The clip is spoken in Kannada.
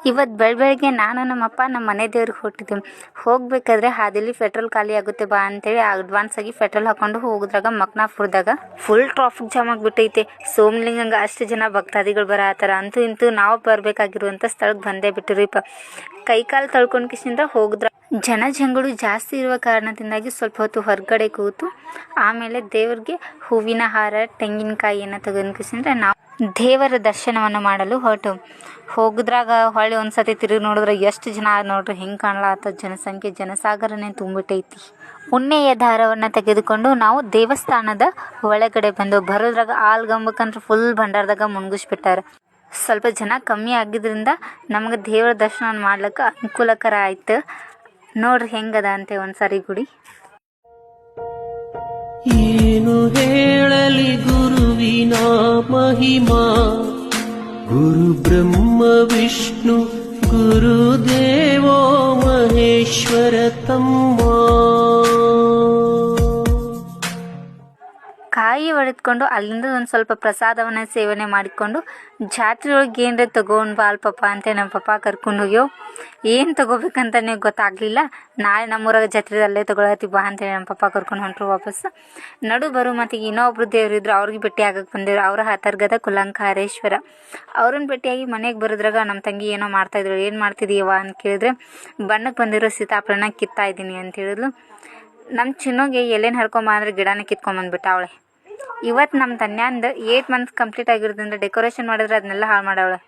ಇವತ್ತು ಬೆಳಗ್ಗೆ ನಾನು ನಮ್ಮಪ್ಪ ನಮ್ಮ ಮನೆ ದೇವ್ರಿಗೆ ಹೊರಟಿದ್ದೀವಿ. ಹೋಗಬೇಕಾದ್ರೆ ಹಾದಿಲಿ ಪೆಟ್ರೋಲ್ ಖಾಲಿ ಆಗುತ್ತೆ ಬಾ ಅಂತೇಳಿ ಅಡ್ವಾನ್ಸಾಗಿ ಪೆಟ್ರೋಲ್ ಹಾಕೊಂಡು ಹೋಗಿದ್ರಾಗ ಮಕ್ನಾಪುರದಾಗ ಫುಲ್ ಟ್ರಾಫಿಕ್ ಜಾಮ್ ಆಗಿಬಿಟ್ಟೈತೆ. ಸೋಮಲಿಂಗಂಗೆ ಅಷ್ಟು ಜನ ಭಕ್ತಾದಿಗಳು ಬರತ್ತಾರ. ಅಂತೂ ಇಂತೂ ನಾವು ಬರಬೇಕಾಗಿರುವಂಥ ಸ್ಥಳಕ್ಕೆ ಬಂದೇ ಬಿಟ್ಟಿರಿಪ್ಪ. ಕೈಕಾಲು ತೊಳ್ಕೊಂಡು ಕಿಸಿಂದ ಹೋಗಿದ್ರ ಜನಗಳು ಜಾಸ್ತಿ ಇರುವ ಕಾರಣದಿಂದಾಗಿ ಸ್ವಲ್ಪ ಹೊತ್ತು ಹೊರಗಡೆ ಕೂತು ಆಮೇಲೆ ದೇವ್ರಿಗೆ ಹೂವಿನ ಹಾರ ತೆಂಗಿನಕಾಯಿಯನ್ನು ತೆಗೆದು ಕಿಸಿಂದ್ರೆ ನಾವು ದೇವರ ದರ್ಶನವನ್ನು ಮಾಡಲು ಹೋಗಿದ್ರಾಗ ಹೊಳ್ಳಿ ಒಂದ್ಸತಿ ತಿರುಗಿ ನೋಡಿದ್ರೆ ಎಷ್ಟು ಜನ ನೋಡ್ರಿ ಹೆಂಗೆ ಕಾಣಲಾತ ಜನಸಂಖ್ಯೆ ಜನಸಾಗರನೇ ತುಂಬಿಟ್ಟೈತಿ. ಉಣ್ಣೆಯ ದಾರವನ್ನು ತೆಗೆದುಕೊಂಡು ನಾವು ದೇವಸ್ಥಾನದ ಒಳಗಡೆ ಬರೋದ್ರಾಗ ಆಲ್ಗಂಬಕ್ಕಂದ್ರೆ ಫುಲ್ ಭಂಡಾರದಾಗ ಮುಳುಗಿಸ್ಬಿಟ್ಟಾರೆ. ಸ್ವಲ್ಪ ಜನ ಕಮ್ಮಿ ಆಗಿದ್ರಿಂದ ನಮ್ಗೆ ದೇವರ ದರ್ಶನ ಮಾಡ್ಲಿಕ್ಕೆ ಅನುಕೂಲಕರ ಆಯ್ತು. ನೋಡ್ರಿ ಹೆಂಗದ ಅಂತೆ ಒಂದ್ಸರಿ ಗುಡಿ. ಏನು ಹೇಳಲಿ ಗುರುವಿನ ಮಹಿಮಾ, ಗುರು ಬ್ರಹ್ಮ ವಿಷ್ಣು ಗುರುದೇವೋ ಮಹೇಶ್ವರ ತಮ್ಮ. ಕಾಯಿ ಹೊಡೆದ್ಕೊಂಡು ಅಲ್ಲಿಂದ ಒಂದು ಸ್ವಲ್ಪ ಪ್ರಸಾದವನ್ನು ಸೇವನೆ ಮಾಡಿಕೊಂಡು ಜಾತ್ರೆ ಒಳಗೆ ಏನರ ತೊಗೊಂಡು ಬಾ ಪಪ್ಪ ಅಂತ ನಮ್ಮ ಪಪ್ಪ ಕರ್ಕೊಂಡು ಹೋಗ್ಯೋ. ಏನು ತೊಗೋಬೇಕಂತ ನೀವು ಗೊತ್ತಾಗಲಿಲ್ಲ. ನಾಳೆ ನಮ್ಮೂರಾಗ ಜಾತ್ರೆ ಅಲ್ಲೇ ತೊಗೊಳತ್ತೀವಿ ಬಾ ಅಂತೇಳಿ ನಮ್ಮ ಪಪ್ಪ ಕರ್ಕೊಂಡು ಹೊಂಟ್ರು ವಾಪಸ್. ನಡು ಬರೋ ಮತ್ತಿಗೆ ಇನ್ನೊಬ್ರು ದೇವರಿದ್ರು, ಅವ್ರಿಗೆ ಭೇಟಿ ಆಗಕ್ಕೆ ಬಂದಿದ್ರು. ಅವ್ರ ಹತರ್ಗದ ಕುಲಂಕಾರೇಶ್ವರ. ಅವ್ರನ್ನ ಭೇಟಿಯಾಗಿ ಮನೆಗೆ ಬರೋದ್ರಾಗ ನಮ್ಮ ತಂಗಿ ಏನೋ ಮಾಡ್ತಾಯಿದ್ರು. ಏನು ಮಾಡ್ತಿದ್ದೀಯವ್ವ ಅಂತ ಕೇಳಿದ್ರೆ ಬಣ್ಣಕ್ಕೆ ಬಂದಿರೋ ಸೀತಾಫಲನ ಕಿತ್ತಾ ಇದ್ದೀನಿ ಅಂತ ಹೇಳಿದ್ಲು. ನಮ್ಮ ಚಿನ್ನೋಗೆ ಎಲೆನ ಹರ್ಕೊಂಬ ಅಂದರೆ ಗಿಡನ ಕಿತ್ಕೊಂಬಂದ್ಬಿಟ್ಟ ಅವಳೆ. ಇವತ್ತು ನಮ್ಮ ತನ್ಯಾಂದು 8 ಮಂತ್ಸ್ ಕಂಪ್ಲೀಟ್ ಆಗಿರೋದ್ರಿಂದ ಡೆಕೋರೇಷನ್ ಮಾಡಿದ್ರೆ ಅದನ್ನೆಲ್ಲ ಹಾಳು ಮಾಡವಳೆ.